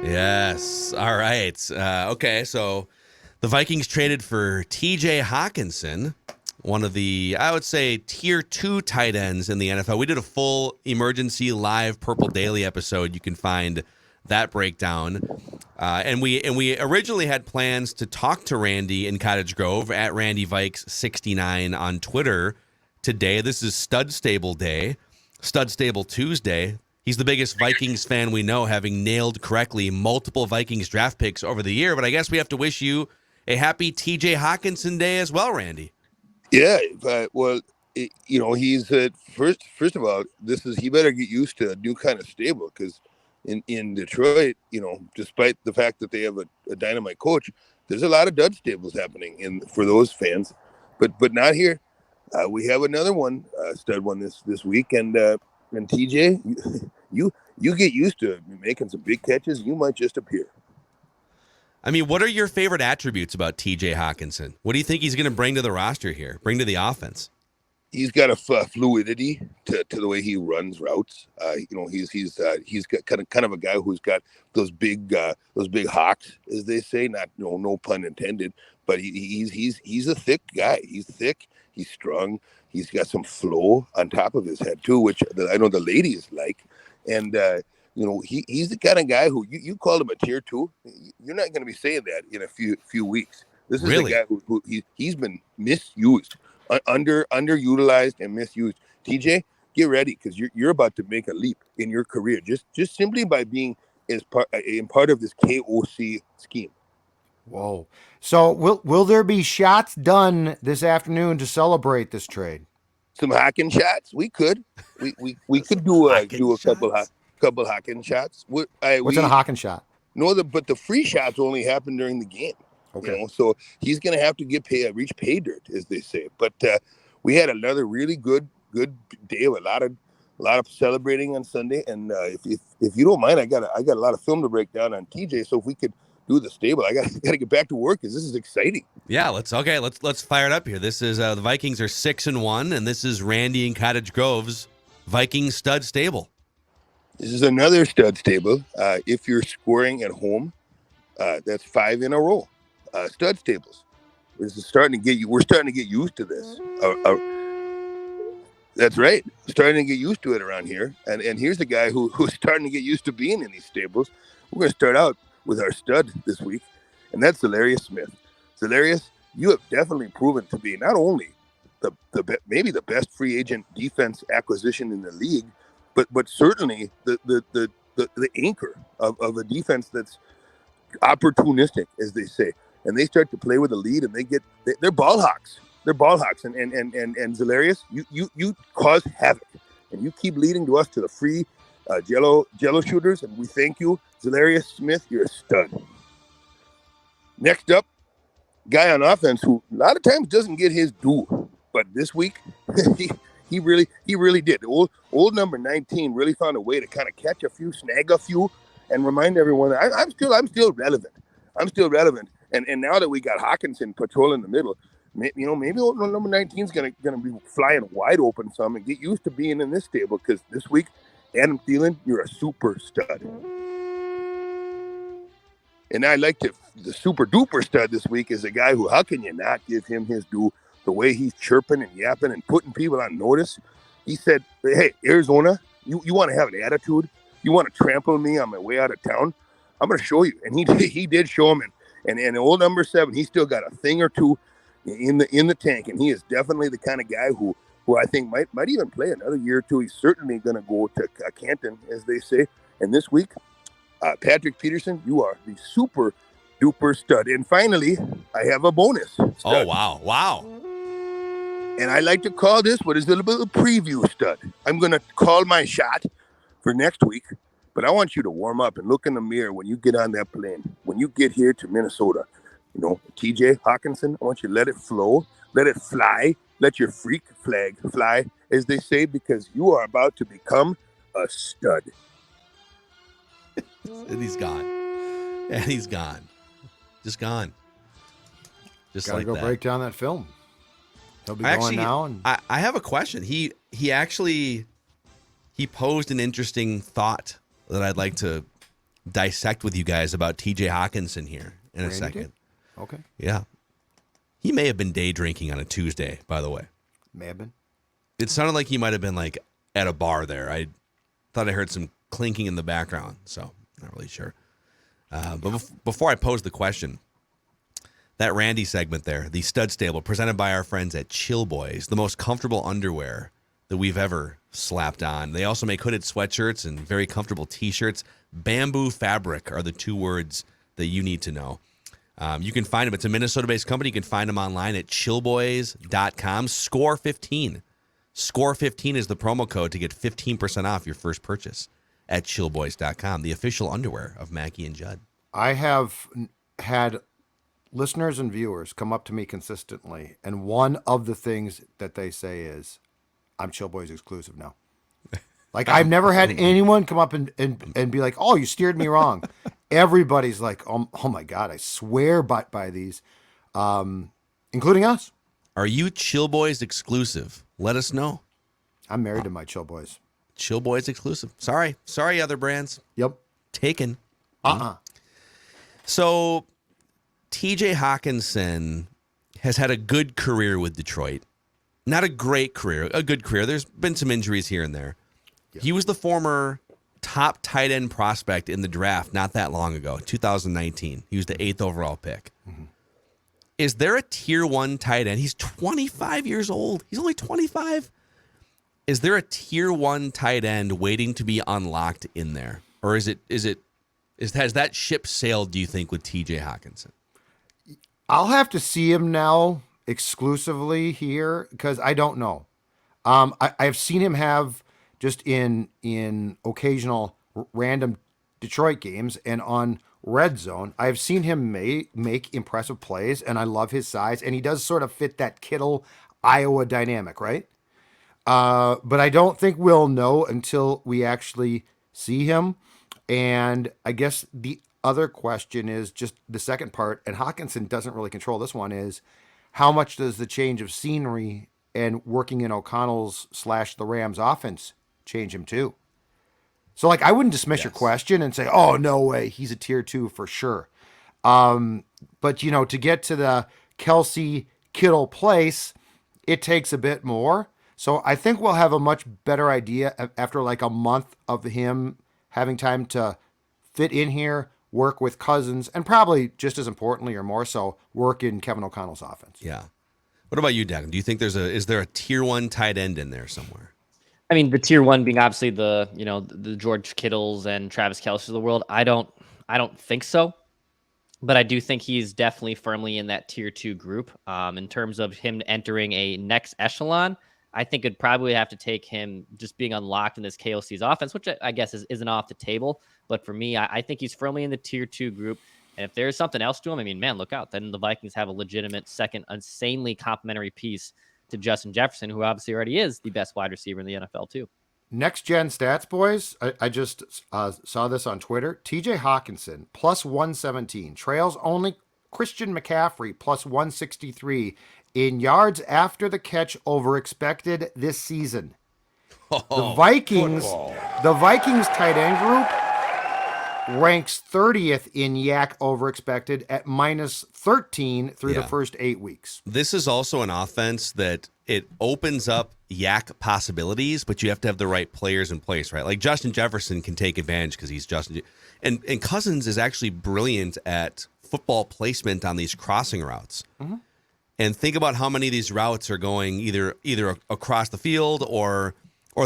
Yes. All right. Okay, so the Vikings traded for TJ Hockenson, one of the, I would say, tier 2 tight ends in the NFL. We did a full emergency live Purple Daily episode. You can find that breakdown. And we originally had plans to talk to Randy in Cottage Grove at Randy Vikes 69 on Twitter today. This is Stud Stable Day, Stud Stable Tuesday. He's the biggest Vikings fan we know, having nailed correctly multiple Vikings draft picks over the year. But I guess we have to wish you a happy TJ Hockenson Day as well, Randy. Yeah, he's first of all, he better get used to a new kind of stable because in Detroit, despite the fact that they have a dynamite coach, there's a lot of dud stables happening for those fans, but not here. We have another one, stud one this week, and TJ, you get used to making some big catches. You might just appear. I mean, what are your favorite attributes about TJ Hockenson? What do you think he's going to bring to the roster here, bring to the offense? He's got a fluidity to the way he runs routes. He's got kind of a guy who's got those big hocks, as they say. Not no pun intended, but he's a thick guy. He's thick. He's strong. He's got some flow on top of his head too, which I know the ladies like. And he's the kind of guy who you called him a tier 2. You're not going to be saying that in a few weeks. This is really? the guy who he's been misused. Underutilized and misused. TJ, get ready because you're about to make a leap in your career just simply by being part of this KOC scheme. Whoa! So will there be shots done this afternoon to celebrate this trade? Some hocking shots. We could could do a couple hocking shots. What's in a hocking shot? No, but the free shots only happen during the game. Okay. So he's going to have to reach pay dirt, as they say. But we had another really good day with a lot of celebrating on Sunday. And if you don't mind, I got a lot of film to break down on TJ. So if we could do the stable, I got to get back to work because this is exciting. Yeah, let's fire it up here. This is the Vikings are 6-1, and this is Randy and Cottage Grove's Vikings stud stable. This is another stud stable. If you're scoring at home, that's 5 in a row. Stud stables. We're starting to get used to this. That's right. Starting to get used to it around here. And here's a guy who's starting to get used to being in these stables. We're going to start out with our stud this week, and that's Za'Darius Smith. Za'Darius, you have definitely proven to be not only maybe the best free agent defense acquisition in the league, but certainly the anchor of a defense that's opportunistic, as they say. And they start to play with a lead, and they're ball hawks. They're ball hawks. And Za'Darius, you cause havoc, and you keep leading to us to the free Jello shooters, and we thank you, Za'Darius Smith. You're a stud. Next up, guy on offense who a lot of times doesn't get his due, but this week he really did. Old number 19 really found a way to kind of catch a few, snag a few, and remind everyone that I'm still relevant. I'm still relevant. And now that we got Hockenson patrolling the middle, maybe old number 19 is gonna be flying wide open some and get used to being in this stable because this week, Adam Thielen, you're a super stud. And I like the super duper stud this week is a guy who, how can you not give him his due? The way he's chirping and yapping and putting people on notice. He said, hey, Arizona, you want to have an attitude? You want to trample me on my way out of town? I'm going to show you. And he did show him. And old number 7, he's still got a thing or two in the tank. And he is definitely the kind of guy who I think might even play another year or two. He's certainly going to go to Canton, as they say. And this week, Patrick Peterson, you are the super duper stud. And finally, I have a bonus stud. Oh, wow. And I like to call this what is a little bit of a preview stud. I'm going to call my shot for next week, but I want you to warm up and look in the mirror when you get on that plane, when you get here to Minnesota. TJ Hockenson, I want you to let it flow, let it fly, let your freak flag fly, as they say, because you are about to become a stud. And he's gone. And he's gone. Just gone. Just Gotta like go that. break down that film. He'll be going now. And I have a question. He posed an interesting thought that I'd like to dissect with you guys about TJ Hockenson here in a Randy second. did? Okay. Yeah. He may have been day drinking on a Tuesday, by the way. May have been. It sounded like he might have been like at a bar there. I thought I heard some clinking in the background, so not really sure. But before I pose the question, that Randy segment there, the stud stable presented by our friends at Chill Boys, the most comfortable underwear that we've ever slapped on. They also make hooded sweatshirts and very comfortable T-shirts. Bamboo fabric are the two words that you need to know. You can find them. It's a Minnesota-based company. You can find them online at chillboys.com. SKOR15. SKOR15 is the promo code to get 15% off your first purchase at chillboys.com, the official underwear of Mackie and Judd. I have had listeners and viewers come up to me consistently, and one of the things that they say is, I'm Chill Boys exclusive now. Like, I've never had anyone come up and be like, oh, you steered me wrong. Everybody's like, oh my God, I swear by these, including us. Are you Chill Boys exclusive? Let us know. I'm married to my Chill Boys. Chill Boys exclusive. Sorry, other brands. Yep. Taken. Uh-uh. So, TJ Hockenson has had a good career with Detroit. Not a great career, a good career. There's been some injuries here and there. Yeah. He was the former top tight end prospect in the draft not that long ago, 2019. He was the 8th overall pick. Mm-hmm. Is there a tier 1 tight end? He's 25 years old. He's only 25. Is there a tier 1 tight end waiting to be unlocked in there? Or has that ship sailed, do you think, with TJ Hockenson? I'll have to see him now exclusively here because I don't know. I've seen him have just in occasional random Detroit games and on Red Zone. I've seen him make impressive plays, and I love his size, and he does sort of fit that Kittle Iowa dynamic, right? But I don't think we'll know until we actually see him. And I guess the other question is just the second part, and Hockenson doesn't really control this one, is how much does the change of scenery and working in O'Connell's / the Rams offense change him too? So, like, I wouldn't dismiss your question and say, oh, no way, he's a tier 2 for sure. But, to get to the Kelsey Kittle place, it takes a bit more. So I think we'll have a much better idea after like a month of him having time to fit in here, work with Cousins, and probably just as importantly or more so, work in Kevin O'Connell's offense. Yeah. What about you, Declan? Do you think is there a tier 1 tight end in there somewhere? I mean, the tier 1 being obviously the George Kittles and Travis Kelce of the world. I don't think so, but I do think he's definitely firmly in that tier 2 group. In terms of him entering a next echelon, I think it'd probably have to take him just being unlocked in this KOC's offense, which I guess isn't off the table. But for me, I think he's firmly in the tier 2 group. And if there's something else to him, I mean, man, look out. Then the Vikings have a legitimate second, insanely complimentary piece to Justin Jefferson, who obviously already is the best wide receiver in the NFL too. Next gen stats, boys. I just saw this on Twitter. TJ Hockenson plus 117 trails only Christian McCaffrey plus 163 in yards after the catch over expected this season. The Vikings tight end group ranks 30th in yak over expected at minus 13 through the first 8 weeks. This is also an offense that it opens up yak possibilities, but you have to have the right players in place, right? Like Justin Jefferson can take advantage because he's Justin. And Cousins is actually brilliant at football placement on these crossing routes. Mm-hmm. And think about how many of these routes are going either across the field or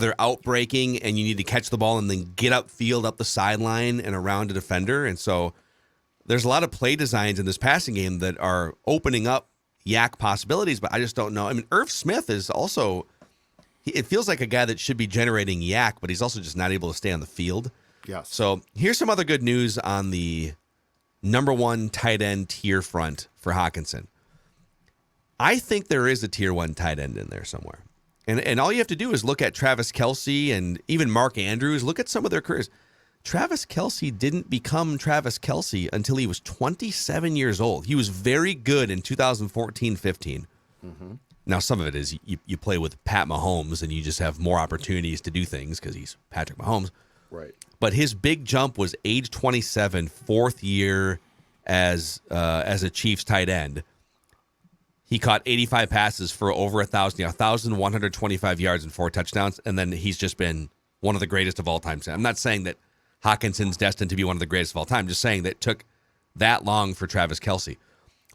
they're out breaking and you need to catch the ball and then get upfield up the sideline and around a defender. And so there's a lot of play designs in this passing game that are opening up yak possibilities, but I just don't know. I mean, Irv Smith is also, it feels like a guy that should be generating yak, but he's also just not able to stay on the field. Yes. So here's some other good news on the number 1 tight end tier front for Hockenson. I think there is a tier 1 tight end in there somewhere. And all you have to do is look at Travis Kelce and even Mark Andrews. Look at some of their careers. Travis Kelce didn't become Travis Kelce until he was 27 years old. He was very good in 2014-15. Mm-hmm. Now, some of it is you play with Pat Mahomes and you just have more opportunities to do things because he's Patrick Mahomes. Right. But his big jump was age 27, fourth year as a Chiefs tight end. He caught 85 passes for over 1,125 yards and 4 touchdowns, and then he's just been one of the greatest of all time. I'm not saying that Hawkinson's destined to be one of the greatest of all time. I'm just saying that it took that long for Travis Kelce.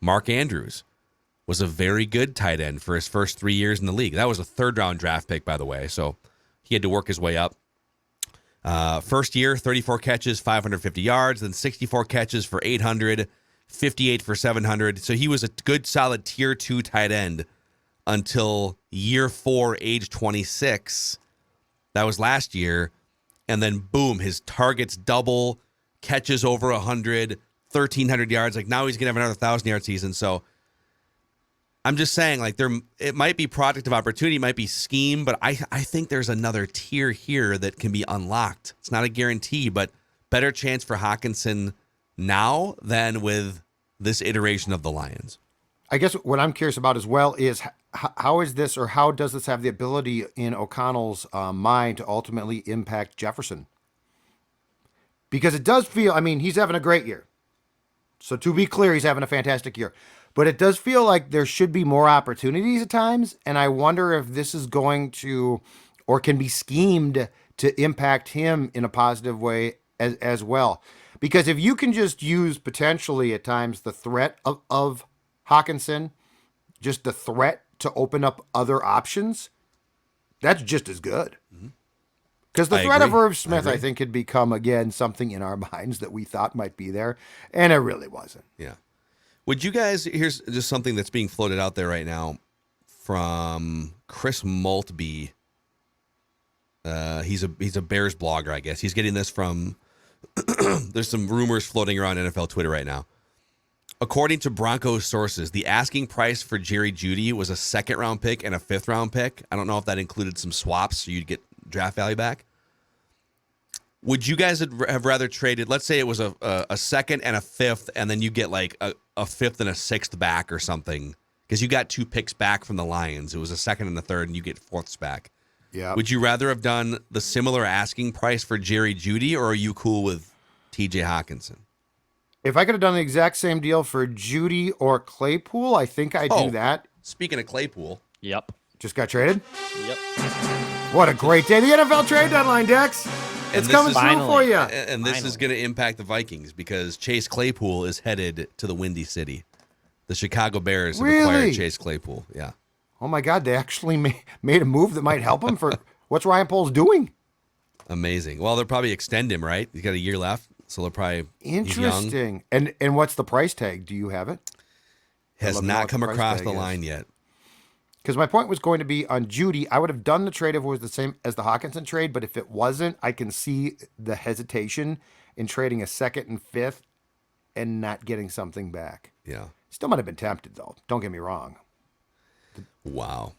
Mark Andrews was a very good tight end for his first 3 years in the league. That was a third-round draft pick, by the way, so he had to work his way up. First year, 34 catches, 550 yards, then 64 catches for 800, 58 for 700. So he was a good, solid tier 2 tight end until year 4, age 26. That was last year. And then, boom, his targets double, catches over 100, 1,300 yards. Like, now he's going to have another 1,000-yard season. So I'm just saying, like, it might be product of opportunity, it might be scheme, but I think there's another tier here that can be unlocked. It's not a guarantee, but better chance for Hockenson now than with this iteration of the Lions. I guess what I'm curious about as well is how is this, or how does this have the ability in O'Connell's mind to ultimately impact Jefferson? Because it does feel, I mean, he's having a great year. So to be clear, he's having a fantastic year. But it does feel like there should be more opportunities at times. And I wonder if this is going to, or can be schemed to impact him in a positive way as well. Because if you can just use potentially at times the threat of Hockenson, just the threat to open up other options, that's just as good. Because the threat of Irv Smith, I think, had become, again, something in our minds that we thought might be there. And it really wasn't. Yeah. Would you guys, here's just something that's being floated out there right now from Chris Maltby. He's a Bears blogger, I guess. He's getting this from, there's some rumors floating around NFL Twitter right now. According to Broncos sources, the asking price for Jerry Jeudy was a 2nd-round pick and a 5th-round pick. I don't know if that included some swaps so you'd get draft value back. Would you guys have rather traded, let's say it was a 2nd and a 5th, and then you get like a 5th and a 6th back or something, because you got 2 picks back from the Lions. It was a 2nd and a 3rd, and you get 4ths back. Yeah. Would you rather have done the similar asking price for Jerry Jeudy, or are you cool with TJ Hockenson? If I could have done the exact same deal for Jeudy or Claypool, I think I'd do that. Speaking of Claypool. Yep. Just got traded? Yep. What a great day. The NFL trade deadline, Dex. It's coming through for you. And this is going to impact the Vikings because Chase Claypool is headed to the Windy City. The Chicago Bears have acquired Chase Claypool. Yeah. Oh, my God. They actually made a move that might help him for what's Ryan Poles doing? Amazing. Well, they'll probably extend him, right? He's got a year left. So they'll probably. Interesting. And what's the price tag? Do you have it? Has not come across the line yet. Because my point was going to be on Jeudy. I would have done the trade if it was the same as the Hockenson trade, but if it wasn't, I can see the hesitation in trading a 2nd and 5th and not getting something back. Yeah. Still might have been tempted, though. Don't get me wrong. Wow.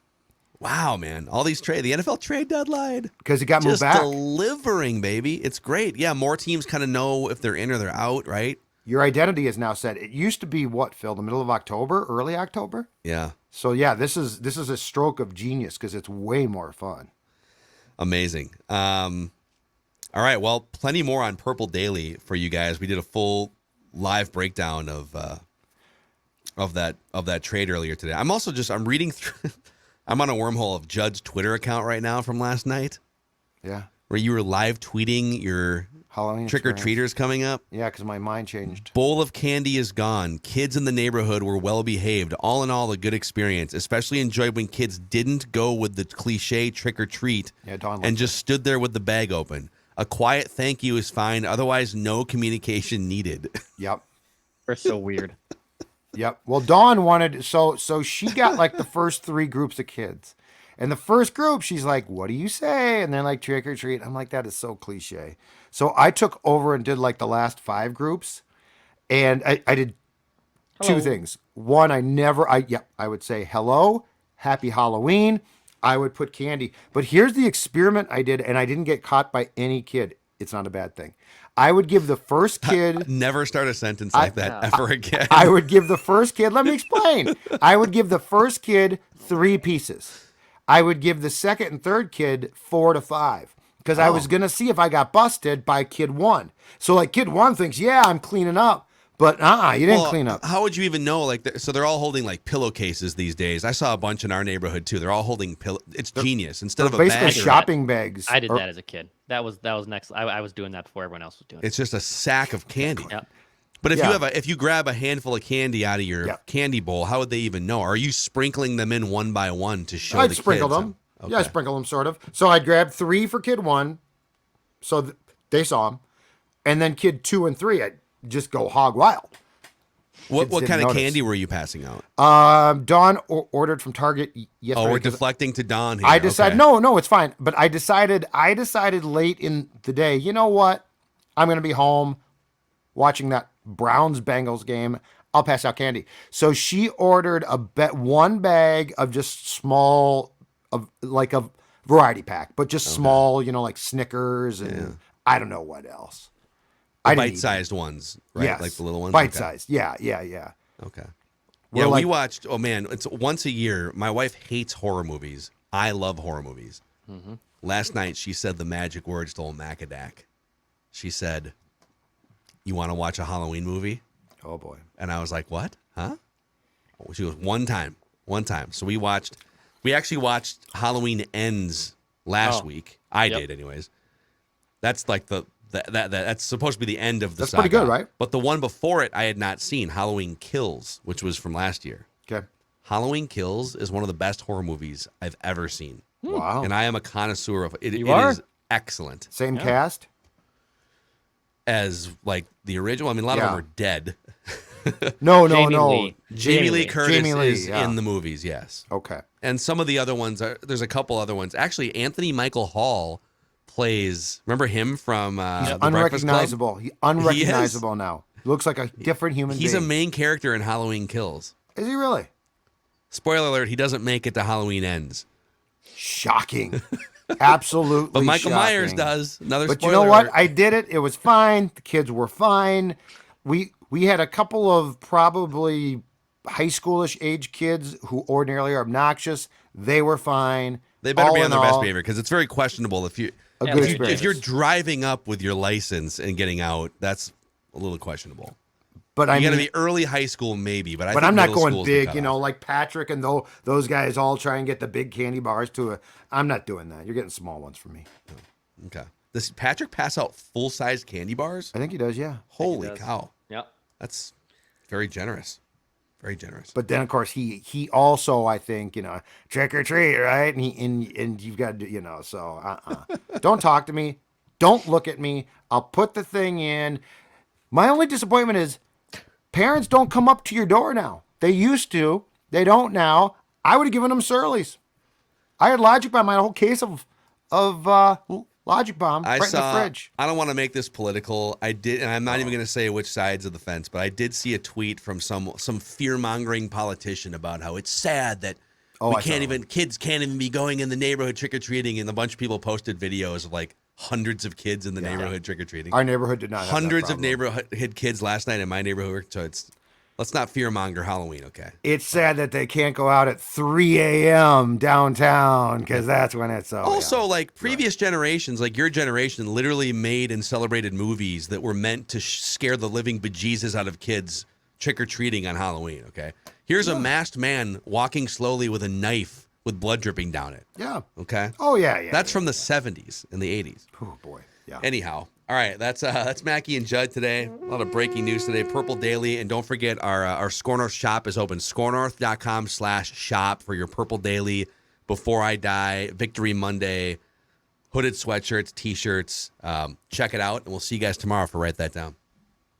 Wow, man. All these trade, the NFL trade deadline. Because he got moved back. Just delivering, baby. It's great. Yeah, more teams kind of know if they're in or they're out, right? Your identity is now set. It used to be what, Phil? The middle of October, early October? Yeah. So yeah, this is a stroke of genius because it's way more fun. Amazing. All right. Well, plenty more on Purple Daily for you guys. We did a full live breakdown of that trade earlier today. I'm reading through. I'm on a wormhole of Judd's Twitter account right now from last night. Yeah. Where you were live tweeting your Halloween trick-or-treaters coming up. Yeah, because my mind changed. Bowl of candy is gone. Kids in the neighborhood were well-behaved. All in all, a good experience. Especially enjoyed when kids didn't go with the cliche trick-or-treat and just stood there with the bag open. A quiet thank you is fine. Otherwise, no communication needed. Yep. We're so weird. Yep. Well, Dawn wanted, so she got like the first 3 groups of kids. And the first group, she's like, what do you say? And they're like, trick or treat. I'm like, that is so cliche. So I took over and did like the last 5 groups. And I did 2 things. One, I would say hello, happy Halloween. I would put candy. But here's the experiment I did, and I didn't get caught by any kid. It's not a bad thing. I would give the first kid. Never start a sentence like that ever again. I would give the first kid. Let me explain. I would give the first kid 3 pieces. I would give the second and third kid 4 to 5. because I Oh. was gonna see if I got busted by kid one. So like kid one thinks, yeah, I'm cleaning up, but you didn't clean up. How would you even know? Like, so they're all holding like pillowcases these days. I saw a bunch in our neighborhood too. They're all holding It's genius. Instead of a Basically bag, shopping bags. I did or- that as a kid. That was next. I was doing that before everyone else was doing it. it's just a sack of candy. Yep. But if Yeah. if you grab a handful of candy out of your Yeah. candy bowl, how would they even know? Are you sprinkling them in one by one to show I'd the sprinkle kids? them. Yeah, I sprinkle them sort of. So I'd grab 3 for kid 1, so they saw them, and then kid 2 and 3, I'd just go hog wild. What Kids didn't kind of notice. candy were you passing out? Dawn ordered from Target yesterday. Oh, we're 'cause deflecting to Dawn here. I decided Okay. no, it's fine. But I decided late in the day. You know what? I'm gonna be home watching that Browns Bengals game. I'll pass out candy. So she ordered one bag of just small, of like a variety pack, but just small. Like Snickers and I don't know what else. I didn't eat Bite-sized ones, right? Yes. Like the little ones. Bite-sized. Yeah. Okay. We're Yeah, we like- watched. Oh man, it's once a year. My wife hates horror movies. I love horror movies. Mm-hmm. Last night, she said the magic words to old Macadac. She said, "You want to watch a Halloween movie?" Oh boy. And I was like, "What? Huh?" She goes, "One time." So we actually watched Halloween Ends last week. I Yep. did, anyways. That's like that's supposed to be the end of the That's saga. pretty good, right? But the one before it, I had not seen, Halloween Kills, which was from last year. Okay. Halloween Kills is one of the best horror movies I've ever seen. Wow. And I am a connoisseur of it. You It are? is excellent. Same cast. As like the original, I mean, a lot of them are dead. No. Jamie Lee. Jamie Lee Curtis Jamie Lee, is yeah. in the movies, yes. Okay. And some of the other ones, there's a couple other ones. Actually, Anthony Michael Hall plays, remember him from He's The Breakfast Club? unrecognizable. He's unrecognizable now. He looks like a different human He's being. a main character in Halloween Kills. Is he really? Spoiler alert, he doesn't make it to Halloween Ends. Shocking. Absolutely. But Michael Myers shocking. does. Another But you spoiler know what? alert. I did it. It was fine. The kids were fine. We had a couple of probably high schoolish age kids who ordinarily are obnoxious. They were fine. They better All be on in their best all, behavior because it's very questionable if you A Yeah, good very experience. if you're driving up with your license and getting out. That's a little questionable. But I You got to mean, be early high school, maybe. But I'm not middle going school's the big, cutoff. like Patrick and those guys all try and get the big candy bars to I'm not doing that. You're getting small ones from me. Okay. Does Patrick pass out full size candy bars? I think he does, yeah. Holy does. cow! Yep. That's very generous. Very generous. But then of course he also, I think, trick or treat, right? And you've got to do, so don't talk to me. Don't look at me. I'll put the thing in. My only disappointment is parents don't come up to your door now. They used to. They don't now. I would have given them Surly's. I had Logic Bomb, my whole case of Logic Bomb I right in saw. the fridge. I don't want to make this political. I did, and I'm not even going to say which sides of the fence, but I did see a tweet from some fear mongering politician about how it's sad that I saw kids can't even be going in the neighborhood trick or treating, and a bunch of people posted videos of like hundreds of kids in the neighborhood trick or treating. Our neighborhood did not have that Hundreds of problem. neighborhood kids last night in my neighborhood. So let's not fear monger Halloween, okay? It's sad that they can't go out at 3 a.m. downtown because that's when it's Also, like previous generations, like your generation, literally made and celebrated movies that were meant to scare the living bejesus out of kids trick or treating on Halloween. Okay, here's a masked man walking slowly with a knife with blood dripping down it. Yeah. Okay. Oh yeah. That's from the 70s and the 80s. Oh boy. Yeah. Anyhow, all right, that's Mackie and Judd today. A lot of breaking news today. Purple Daily, and don't forget our SKOR North shop is open. SKORNorth.com/shop for your Purple Daily, Before I Die, Victory Monday, hooded sweatshirts, T-shirts. Check it out, and we'll see you guys tomorrow for Write That Down.